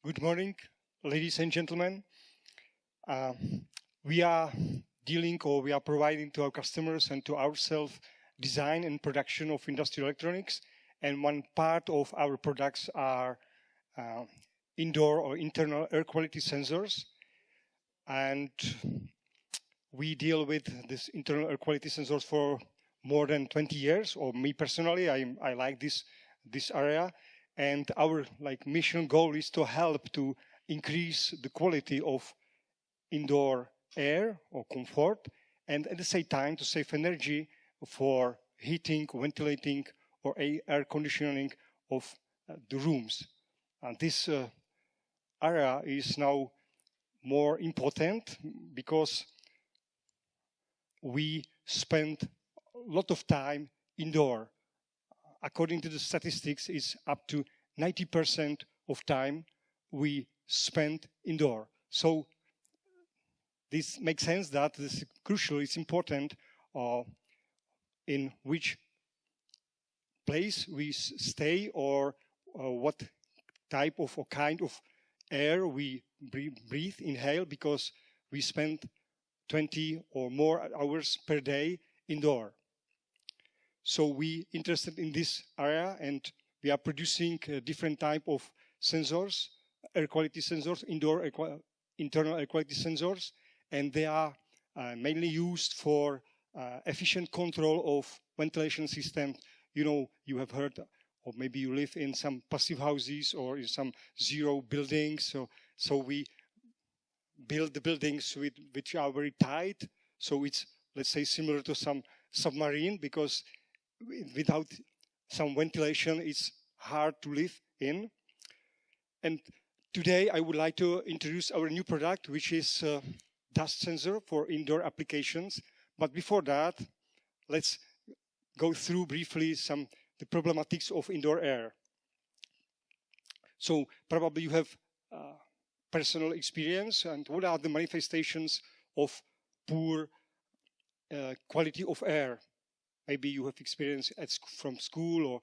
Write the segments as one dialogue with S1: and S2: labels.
S1: Good morning, ladies and gentlemen. We are providing to our customers and to ourselves design and production of industrial electronics. And one part of our products are indoor or internal air quality sensors. And we deal with this internal air quality sensors for more than 20 years, or me personally, I like this area. And our mission goal is to help to increase the quality of indoor air or comfort, and at the same time to save energy for heating, ventilating, or air conditioning of the rooms. And this area is now more important because we spend a lot of time indoor. According to the statistics, it's up to 90% of time we spend indoor. So this makes sense that this is crucial, it's important in which place we stay or what type of or kind of air we breathe, inhale, because we spend 20 or more hours per day indoor. So we interested in this area, and we are producing different type of sensors, air quality sensors, internal air quality sensors, and they are mainly used for efficient control of ventilation systems. You know, you have heard, or maybe you live in some passive houses or in some zero buildings. So we build the buildings which are very tight. So it's, let's say, similar to some submarine, because without some ventilation, it's hard to live in. And today I would like to introduce our new product, which is dust sensor for indoor applications. But before that, let's go through briefly the problematics of indoor air. So probably you have personal experience, and what are the manifestations of poor quality of air? Maybe you have experience from school, or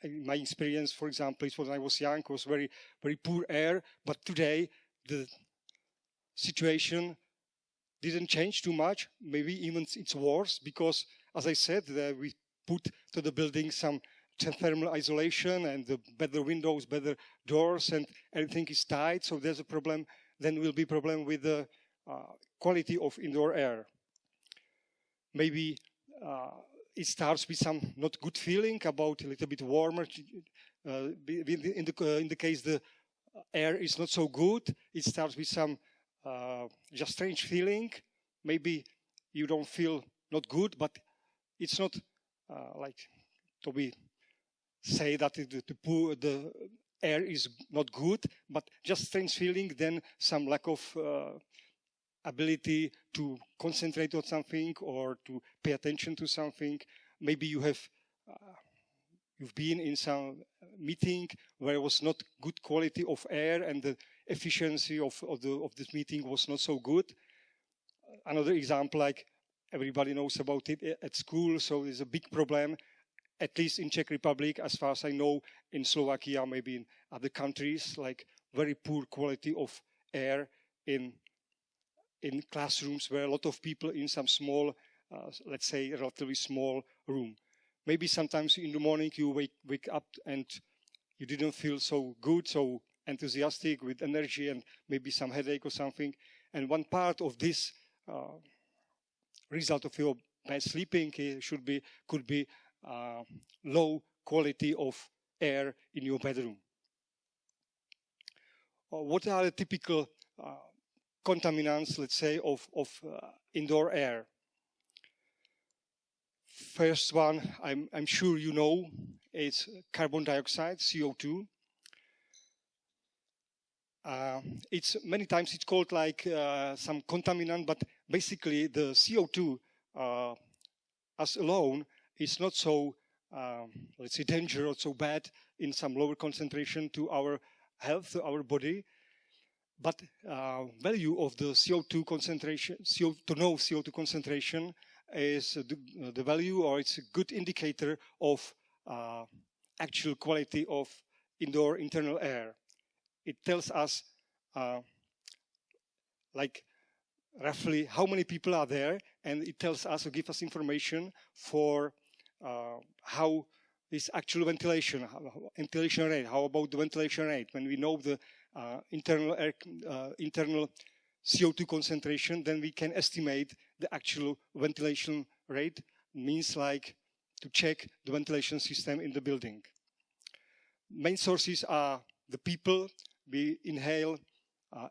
S1: my experience, for example, is when I was young, was very, very poor air. But today, the situation didn't change too much. Maybe even it's worse, because, as I said, we put to the building some thermal isolation and the better windows, better doors, and everything is tight. So there's a problem. Then will be problem with the quality of indoor air. Maybe it starts with some not good feeling about a little bit warmer. In the case the air is not so good, it starts with some just strange feeling. Maybe you don't feel not good, but it's not like to be say that the air is not good, but just strange feeling. Then some lack of ability to concentrate on something or to pay attention to something. Maybe you've been in some meeting where it was not good quality of air, and the efficiency of this meeting was not so good. Another example, like everybody knows about it at school, so there's a big problem, at least in Czech Republic, as far as I know, in Slovakia, maybe in other countries, like very poor quality of air in classrooms where a lot of people in some small, let's say, relatively small room. Maybe sometimes in the morning you wake up and you didn't feel so good, so enthusiastic, with energy, and maybe some headache or something. And one part of this result of your bad sleeping could be low quality of air in your bedroom. What are the typical contaminants, let's say, of indoor air? First one, I'm sure you know, it's carbon dioxide, CO2. It's many times it's called like some contaminant, but basically the CO2 as alone is not so, let's say, dangerous, so bad in some lower concentration to our health, to our body. But value of the CO2 concentration, CO2 concentration is the value, or it's a good indicator of actual quality of indoor internal air. it tells us like roughly how many people are there, and it tells us or gives us information for how is actual ventilation rate. How about the ventilation rate? When we know the internal CO2 concentration, then we can estimate the actual ventilation rate. Means like to check the ventilation system in the building. Main sources are the people. We inhale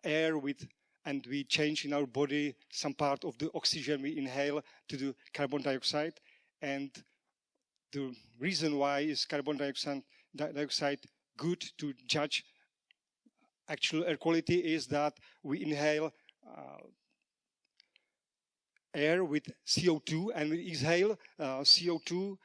S1: air with, and we change in our body some part of the oxygen we inhale to the carbon dioxide. And the reason why is carbon dioxide good to judge actual air quality is that we inhale air with CO2, and we exhale CO2.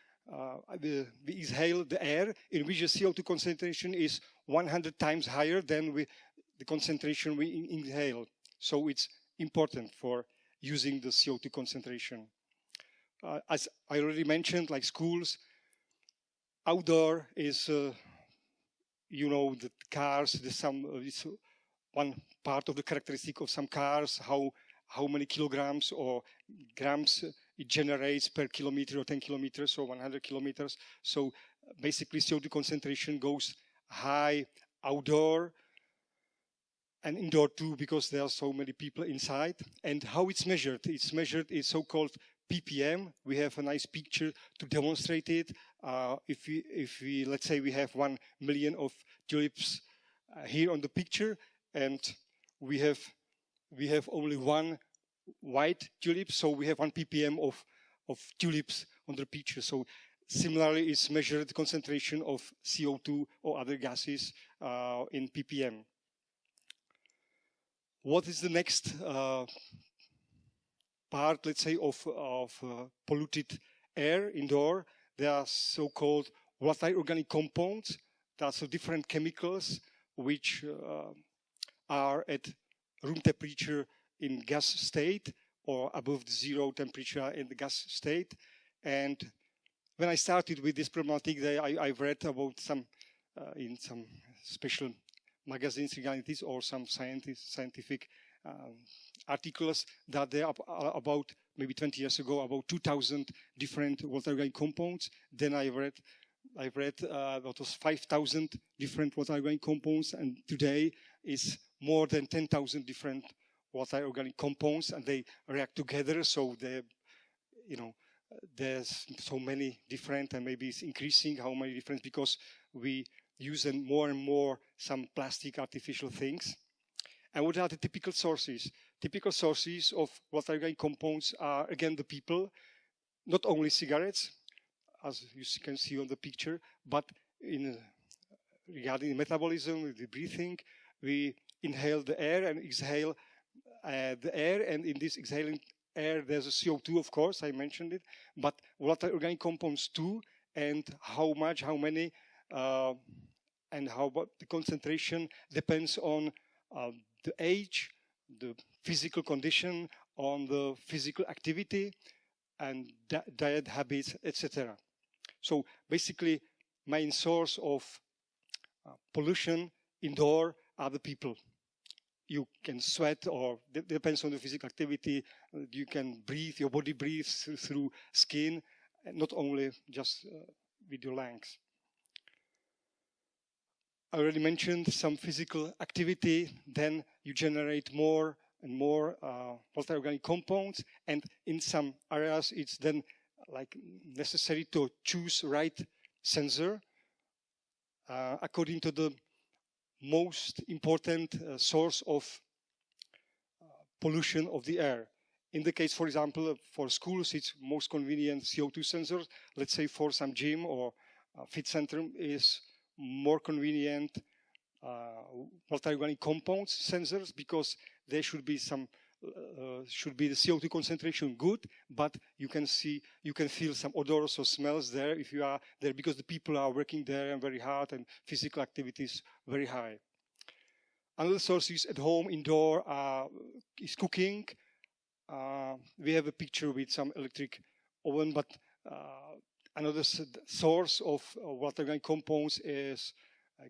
S1: We exhale the air in which the CO2 concentration is 100 times higher than the concentration we inhale. So it's important for using the CO2 concentration. As I already mentioned, like schools, outdoor is, the cars. It's one part of the characteristic of some cars, how many kilograms or grams it generates per kilometer or 10 kilometers or 100 kilometers. So basically CO2 concentration goes high outdoor and indoor too, because there are so many people inside. And how it's measured? It's measured in so-called ppm. We have a nice picture to demonstrate it. If we let's say we have 1 million of tulips here on the picture, and we have only one white tulip, so we have 1 ppm of tulips on the picture. So similarly, it's measured concentration of CO2 or other gases in ppm. What is the next part, let's say, of polluted air indoor? There are so-called volatile organic compounds. There are so different chemicals which are at room temperature in gas state or above the zero temperature in the gas state. And when I started with this problematic, I've read about some in some special magazines regarding this, or some scientific articles, that there are about maybe 20 years ago about 2,000 different volatile organic compounds. Then I've read that was 5,000 different volatile organic compounds, and today is more than 10,000 different volatile organic compounds, and they react together. So there's so many different, and maybe it's increasing how many different, because we use them more and more, some plastic artificial things. And what are the typical sources? Typical sources of volatile organic compounds are, again, the people, not only cigarettes, as you can see on the picture, but regarding metabolism, the breathing, we inhale the air and exhale the air, and in this exhaling air there's a CO2, of course, I mentioned it, but volatile organic compounds too, and how many, and what the concentration depends on the age, the physical condition, on the physical activity, and diet habits, etc. So basically, main source of pollution indoor are the people. You can sweat, or depends on the physical activity. You can breathe, your body breathes through skin, and not only just with your lungs. I already mentioned some physical activity, then you generate more and more volatile organic compounds, and in some areas it's then like necessary to choose right sensor according to the most important source of pollution of the air. In the case, for example, for schools, it's most convenient CO2 sensors. Let's say for some gym or fit center is more convenient volatile organic compounds sensors, because there should be the CO2 concentration good, but you can feel some odors or smells there if you are there, because the people are working there and very hard, and physical activity is very high. Another source is at home, indoor, is cooking. We have a picture with some electric oven, but another source of volatile organic compounds is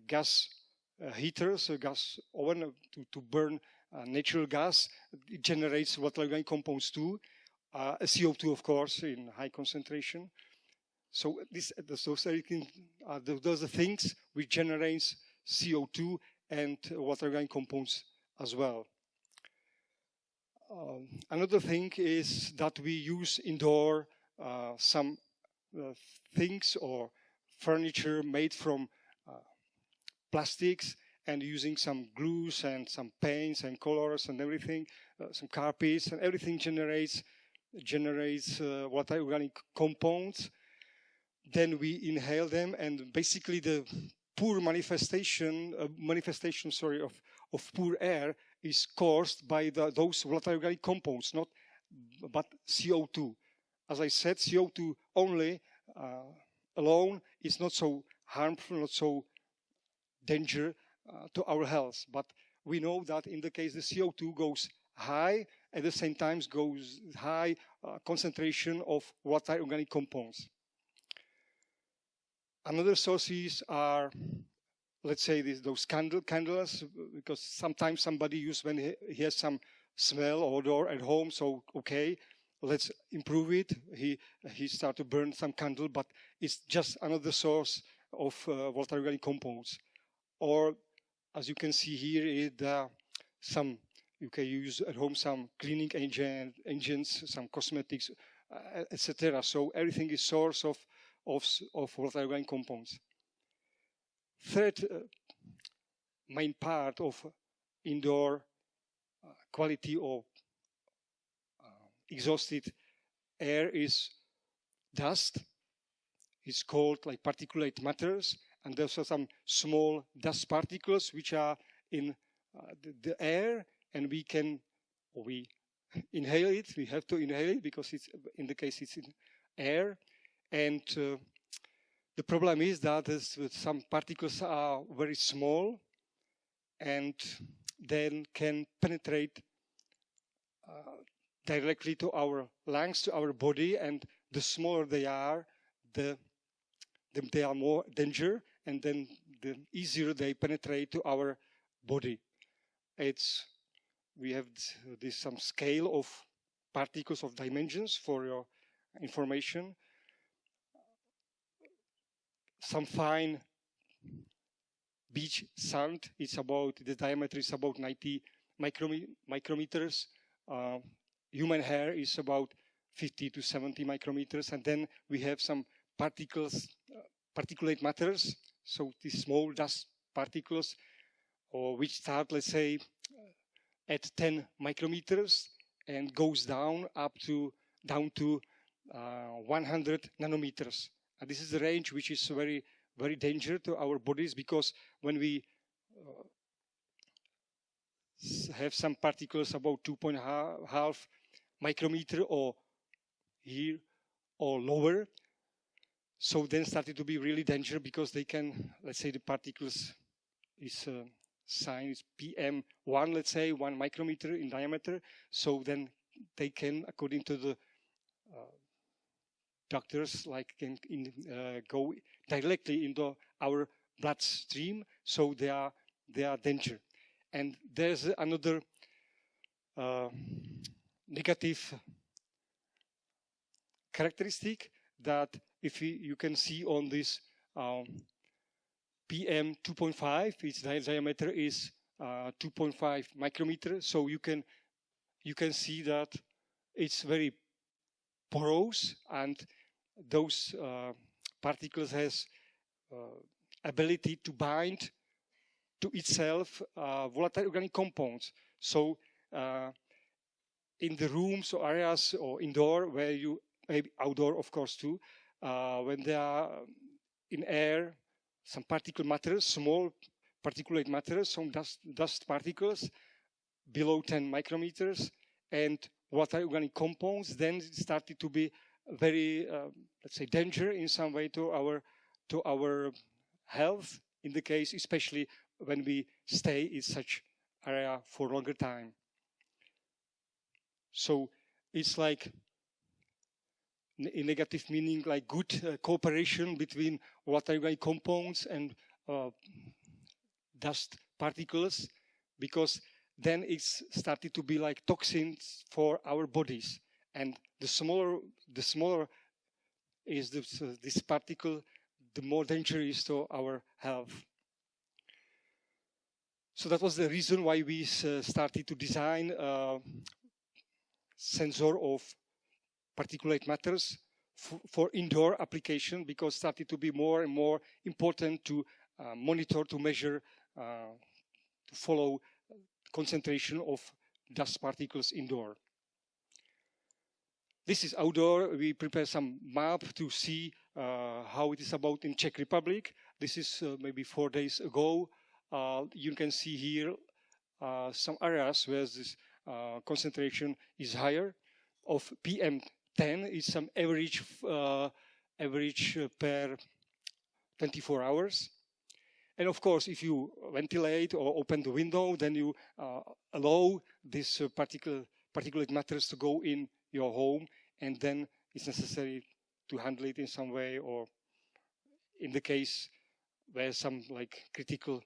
S1: gas heaters, a gas oven to burn natural gas. It generates volatile organic compounds too, CO2 of course in high concentration. So those are the things which generates CO2 and volatile organic compounds as well. Another thing is that we use indoor some things or furniture made from plastics, and using some glues and some paints and colors and everything, some carpets, and everything generates volatile organic compounds. Then we inhale them, and basically the poor manifestation of poor air is caused by those volatile organic compounds, but CO2. As I said, CO2 only alone is not so harmful, not so danger to our health. But we know that in the case the CO2 goes high, at the same time goes high concentration of volatile organic compounds. Another sources are, let's say, those candles, because sometimes somebody uses when he has some smell or odor at home, so okay, let's improve it. He start to burn some candle, but it's just another source of volatile organic compounds. Or, as you can see here, you can use at home some cleaning agents, some cosmetics, etc. So everything is source of volatile organic compounds. Third main part of indoor quality of exhausted air is dust. It's called like particulate matters, and there's some small dust particles which are in the air, and we inhale it. We have to inhale it because it's in the case it's in air, and the problem is that some particles are very small and then can penetrate directly to our lungs, to our body, and the smaller they are, they are more danger, and then the easier they penetrate to our body. We have some scale of particles of dimensions for your information. Some fine beach sand, the diameter is about 90 micrometers. Human hair is about 50 to 70 micrometers, and then we have some particles, particulate matters, so these small dust particles, which start, let's say, at 10 micrometers and goes down to 100 nanometers. And this is the range which is very, very dangerous to our bodies, because when we have some particles about 2.5 micrometer or here or lower, so then started to be really dangerous, because they can, let's say the particles is sign is PM1, let's say 1 micrometer in diameter, so then they can, according to the doctors, can go directly into our bloodstream, so they are danger. And there's another negative characteristic that if you can see on this PM 2.5, its diameter is 2.5 micrometer, so you can see that it's very porous, and those particles has ability to bind to itself volatile organic compounds. So in the rooms or areas or indoor, where you, maybe outdoor of course too, when they are in air, some particulate matter, small particulate matter, some dust particles below 10 micrometers, and volatile organic compounds, then started to be very, let's say, danger in some way to our health, in the case, especially when we stay in such area for longer time. So it's like, in negative meaning, like good cooperation between volatile organic compounds and dust particles, because then it's started to be like toxins for our bodies. And the smaller is this particle, the more dangerous to our health. So that was the reason why we started to design a sensor of particulate matters for indoor application, because it started to be more and more important to monitor, to measure, to follow concentration of dust particles indoor. This is outdoor. We prepare some map to see how it is about in Czech Republic. This is maybe 4 days ago. You can see here some areas where this concentration is higher. Of PM10 is some average per 24 hours. And of course, if you ventilate or open the window, then you allow this particulate matters to go in your home, and then it's necessary to handle it in some way, or in the case where some like critical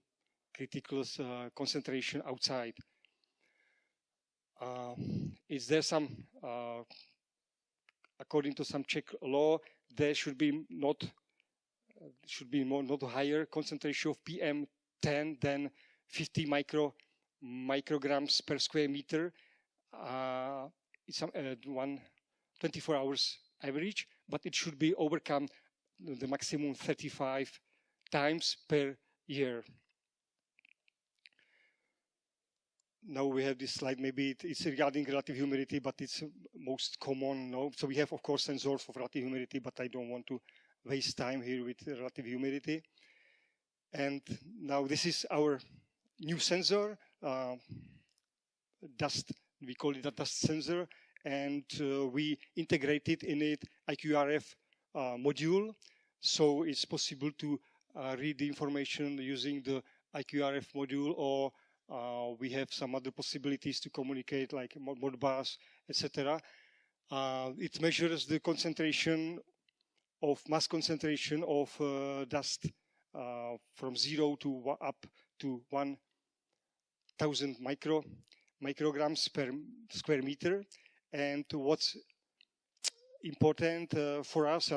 S1: concentration outside. Is there some, according to some Czech law, there should be not higher concentration of PM10 than 50 micrograms per square meter. It's one 24 hours average, but it should be overcome the maximum 35 times per year. Now we have this slide. Maybe it's regarding relative humidity, but it's most common. No? So we have, of course, sensors for relative humidity, but I don't want to waste time here with relative humidity. And now this is our new sensor, dust. We call it a dust sensor, and we integrated in it IQRF module. So it's possible to read the information using the IQRF module, or we have some other possibilities to communicate, like Modbus, etc. It measures the concentration of mass concentration of dust from 0 to up to 1,000 micrograms per square meter. And what's important for us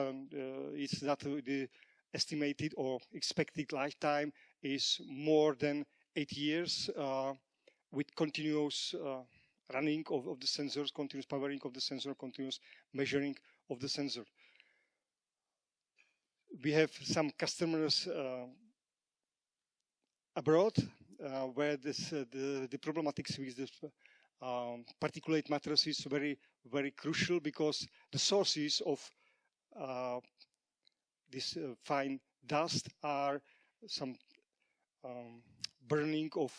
S1: is that the estimated or expected lifetime is more than 8 years with continuous running of the sensors, continuous powering of the sensor, continuous measuring of the sensor. We have some customers abroad where the problematics with this particulate matters is very, very crucial, because the sources of this fine dust are some burning of,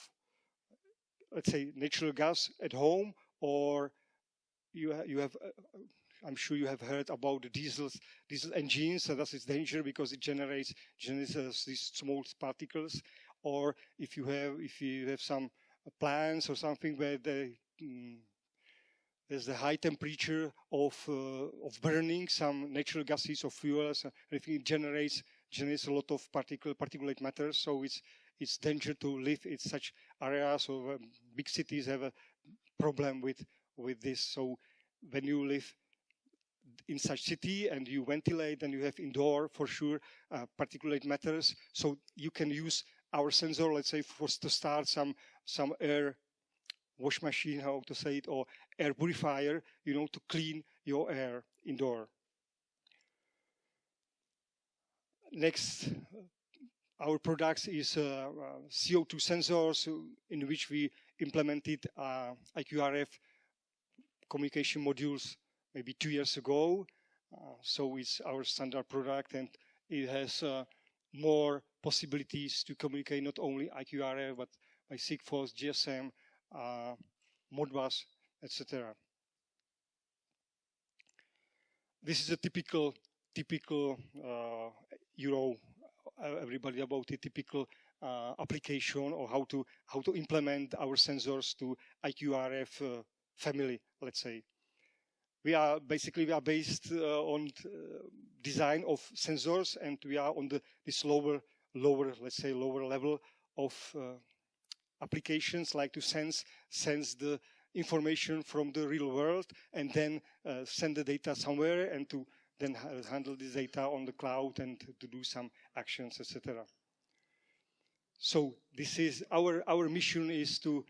S1: let's say, natural gas at home, or you have I'm sure you have heard about the diesel engines. So that is danger, because it generates these small particles. Or if you have some plants or something where there's a high temperature of burning some natural gases or fuels, it generates a lot of particulate matter. So it's danger to live in such areas, or big cities have a problem with this. So when you live in such city and you ventilate, and you have indoor, for sure, particulate matters. So you can use our sensor, let's say, to start some air wash machine, how to say it, or air purifier, to clean your air indoor. Next, our products is CO2 sensors, in which we implemented IQRF communication modules maybe 2 years ago. So it's our standard product, and it has more possibilities to communicate not only IQRF, but by Sigfox, GSM, Modbus, etc. This is a typical everybody about a typical application, or how to implement our sensors to IQRF family, let's say. We are based on design of sensors, and we are on this lower level applications like to sense the information from the real world and then send the data somewhere and to then handle this data on the cloud and to do some actions, etc. So this is our mission is to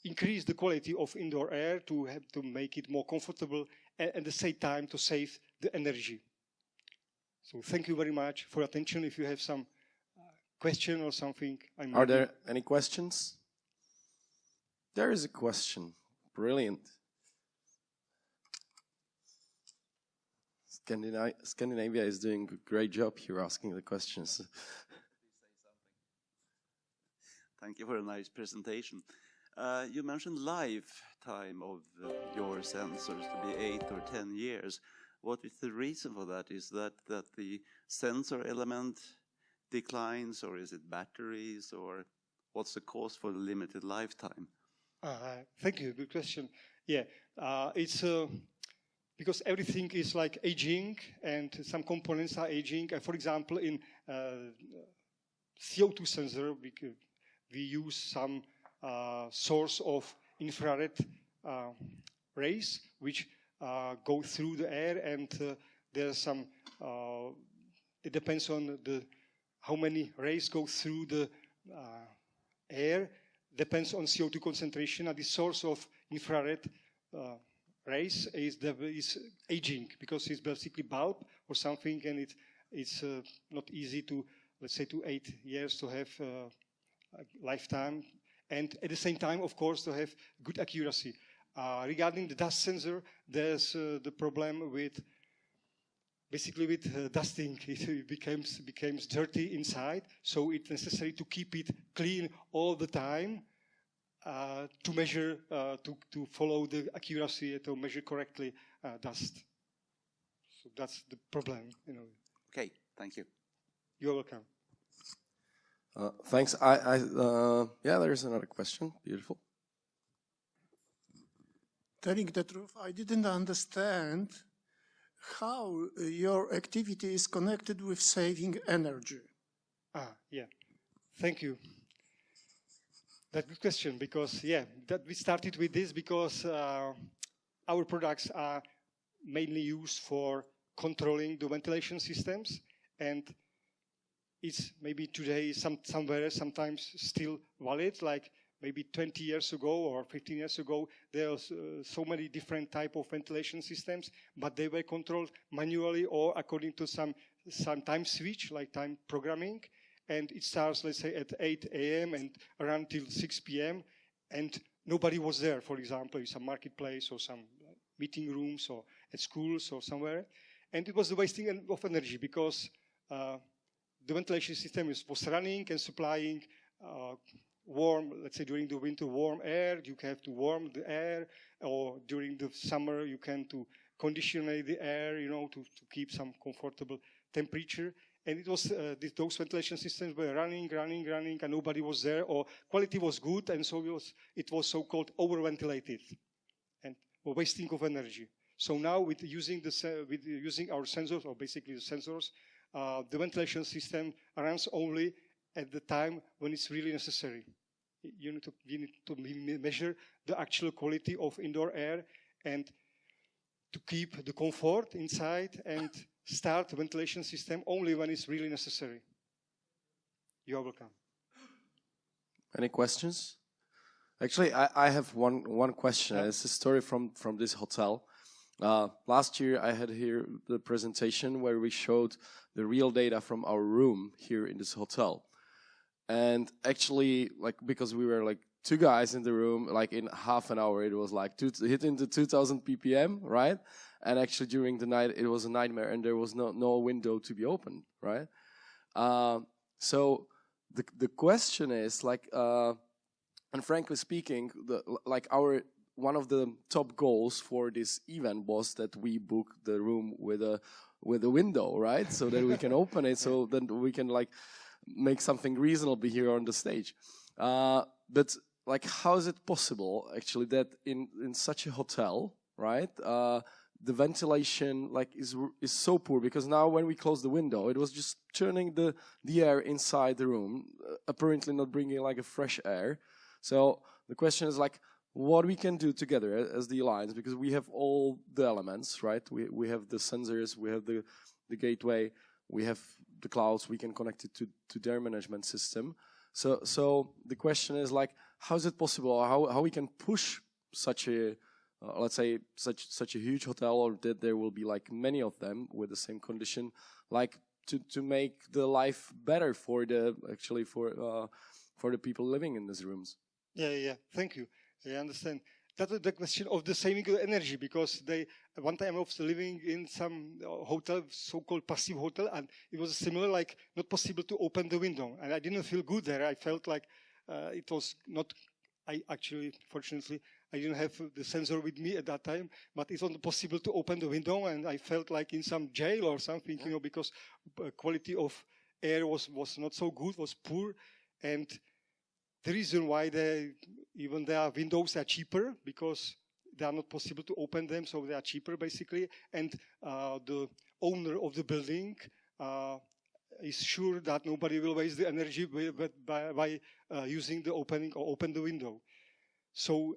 S1: increase the quality of indoor air, to make it more comfortable, and at the same time to save the energy. So thank you very much for your attention. If you have some question or something,
S2: Are there any questions? There is a question. Brilliant. Scandinavia is doing a great job here asking the questions.
S3: Thank you for a nice presentation. You mentioned lifetime of your sensors to be 8 or 10 years. What is the reason for that? Is that the sensor element declines, or is it batteries, or what's the cause for the limited lifetime?
S1: Thank you. Good question. Yeah, it's because everything is like aging, and some components are aging. For example, in CO2 sensor, we use some source of infrared rays which go through the air, and there's some. It depends on how many rays go through the air. Depends on CO2 concentration, and the source of infrared rays is aging because it's basically bulb or something, and it's not easy to, let's say, to 8 years to have a lifetime, and at the same time, of course, to have good accuracy. Regarding the dust sensor, there's the problem with basically with dusting. It becomes dirty inside, so it's necessary to keep it clean all the time to measure, to follow the accuracy, to measure correctly dust. So that's the problem, you know.
S3: Okay, thank you.
S1: You're welcome.
S2: Thanks. Yeah, there's another question. Beautiful.
S4: Telling the truth, I didn't understand how your activity is connected with saving energy.
S1: Yeah. Thank you. That's a good question, because, yeah, that we started with this because our products are mainly used for controlling the ventilation systems, and it's maybe today somewhere sometimes still valid, like maybe 20 years ago or 15 years ago, there was so many different type of ventilation systems, but they were controlled manually or according to some time switch, like time programming. And it starts, let's say, at 8 a.m. and around till 6 p.m. And nobody was there, for example, in some marketplace or some meeting rooms or at schools or somewhere. And it was the wasting of energy because the ventilation system was running and supplying warm, let's say during the winter, warm air. You have to warm the air, or during the summer you can to condition the air, you know, to keep some comfortable temperature. And it was those ventilation systems were running, and nobody was there, or quality was good, and so it was so-called over-ventilated and wasting of energy. So now with using our sensors, or basically the sensors, the ventilation system runs only at the time when it's really necessary. You need to measure the actual quality of indoor air and to keep the comfort inside and start the ventilation system only when it's really necessary. You are welcome.
S2: Any questions? Actually, I have one question. Yeah. It's a story from this hotel. Last year, I had here the presentation where we showed the real data from our room here in this hotel. And actually, like, because we were like 2 guys in the room, like in half an hour, it was like hitting the 2000 ppm, right? And actually during the night, it was a nightmare, and there was no window to be opened, right? So the question is, like, and frankly speaking, one of the top goals for this event was that we book the room with a window, right? So that we can open it, so then we can like make something reasonable here on the stage. But like, how is it possible actually that in such a hotel, right, the ventilation like is so poor, because now when we close the window, it was just turning the air inside the room, apparently not bringing like a fresh air. So the question is like, what we can do together as the alliance, because we have all the elements, right? We have the sensors, we have the gateway, we have the clouds, we can connect it to their management system. So the question is like, how is it possible? How we can push such a let's say such a huge hotel, or that there will be like many of them with the same condition, like to make the life better for the people living in these rooms.
S1: Yeah. Thank you. I understand. That was the question of the saving energy, because one time I was living in some hotel, so-called passive hotel, and it was similar, like not possible to open the window, and I didn't feel good there. I felt like it was not. Fortunately, I didn't have the sensor with me at that time, but it wasn't possible to open the window, and I felt like in some jail or something, because quality of air was not so good, was poor, and the reason why their windows are cheaper, because they are not possible to open them, so they are cheaper basically. And the owner of the building is sure that nobody will waste the energy by using the opening or open the window. So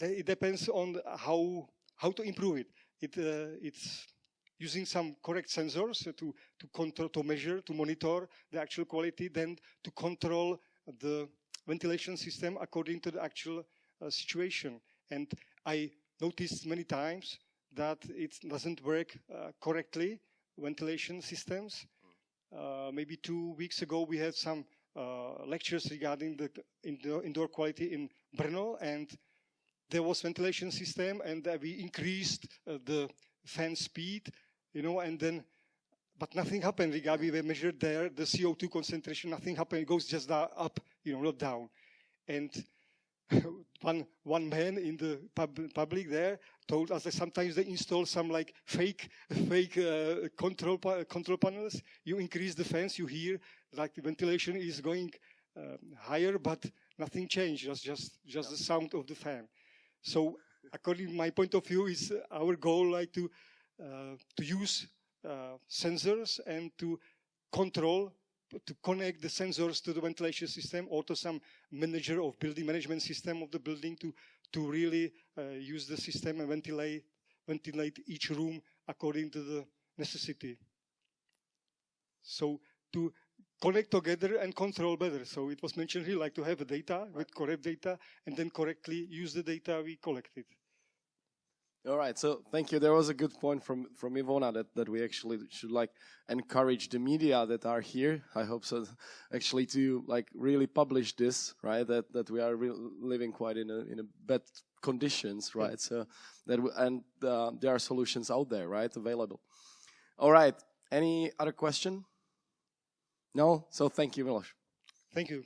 S1: it depends on how to improve it. It's using some correct sensors to control, to measure, to monitor the actual quality, then to control the ventilation system according to the actual situation. And I noticed many times that it doesn't work correctly, ventilation systems. Maybe 2 weeks ago we had some lectures regarding the indoor quality in Brno, and there was ventilation system, and we increased the fan speed, and then but nothing happened regarding, we measured there the CO2 concentration, nothing happened, it goes just up, not down. And one man in the public there told us that sometimes they install some like fake control panels. You increase the fans, you hear like the ventilation is going higher, but nothing changed, just the sound of the fan. So according to my point of view, is our goal like to use sensors and to connect the sensors to the ventilation system, or to some manager of building management system of the building to really use the system and ventilate each room according to the necessity. So to connect together and control better. So it was mentioned here, like to have the data with correct data, and then correctly use the data we collected.
S2: All right, so thank you. There was a good point from Ivona that we actually should like encourage the media that are here. I hope so, actually, to like really publish this, right? That we are living quite in a bad conditions, right? So that there are solutions out there, right, available. All right. Any other question? No. So thank you, Miloš.
S1: Thank you.